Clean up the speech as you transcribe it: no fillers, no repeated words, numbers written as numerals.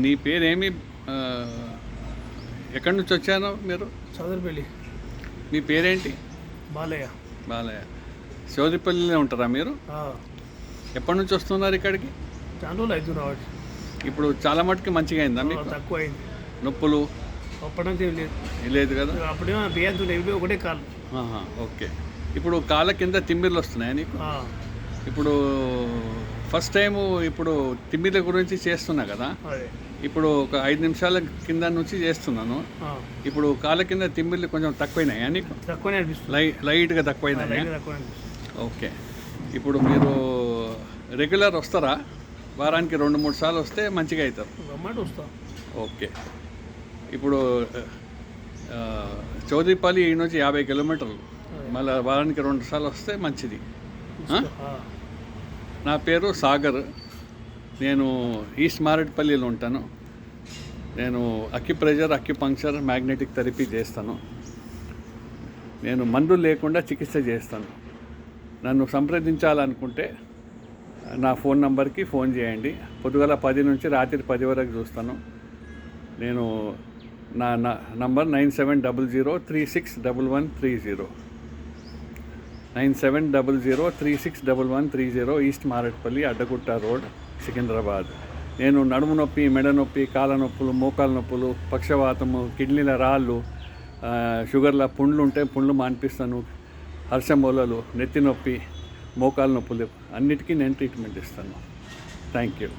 నీ పేరేమి? ఆ, ఎక్కడి నుంచి వచ్చాను మీరు? చౌదరిపల్లి. మీ పేరేంటి? బాలయ్య. బాలయ్య. చౌదరిపల్లిలో ఉంటారా మీరు? ఎప్పటి నుంచి వస్తున్నారు ఇక్కడికి? చాలా రోజులు అవుతుంది రావచ్చు. ఇప్పుడు చాలా మటుకు మంచిగా అయిందా మీకు? తక్కువ అయింది. నొప్పులు అప్పటి లేదు. లేదు కదా? అప్పుడేమో బియ్యంతో ఇవి ఒకటే కాలు. ఓకే. ఇప్పుడు కాళ్ళ కింద తిమ్మిర్లు వస్తున్నాయా నీకు? ఇప్పుడు ఫస్ట్ టైము ఇప్పుడు తిమ్మిర్ల గురించి చేస్తున్నా కదా, అదే ఇప్పుడు ఒక 5 నిమిషాల కింద నుంచి చేస్తున్నాను. ఇప్పుడు కాళ్ళ కింద తిమ్మిర్లు కొంచెం తక్కువైనాయా నీకు? తక్కువనే అనిపిస్తుంది. లైట్గా తక్కువైనాయా? ఓకే. ఇప్పుడు మీరు రెగ్యులర్ వస్తారా? వారానికి 2-3 సార్లు వస్తే మంచిగా అవుతారు. వస్తాం. ఓకే. ఇప్పుడు చౌదరిపల్లి ఈ నుంచి 50 కిలోమీటర్లు, మళ్ళీ వారానికి 2 సార్లు వస్తే మంచిది. నా పేరు సాగర్. నేను ఈస్ట్ మారేడుపల్లిలో ఉంటాను. నేను అక్యుప్రెషర్, అక్యుపంక్చర్, మ్యాగ్నెటిక్ థెరపీ చేస్తాను. నేను మందులు లేకుండా చికిత్స చేస్తాను. నన్ను సంప్రదించాలనుకుంటే నా ఫోన్ నంబర్కి ఫోన్ చేయండి. పొద్దుగల 10 నుంచి రాత్రి 10 వరకు చూస్తాను. నేను నా number 9700361130. 9700361130, east Marredpally, Addagutta road, Secunderabad. నేను నడుము నొప్పి, మెడ నొప్పి, కాళ్ళ నొప్పులు, మోకాళ్ళ నొప్పులు, పక్షవాతము, కిడ్నీల రాళ్ళు, షుగర్ల పుండ్లు ఉంటే పుండ్లు మాన్పిస్తాను, హర్షమూలలు, నెత్తి నొప్పి, మోకాళ్ళ నొప్పులు అన్నిటికీ నేను ట్రీట్మెంట్ ఇస్తాను. Thank you.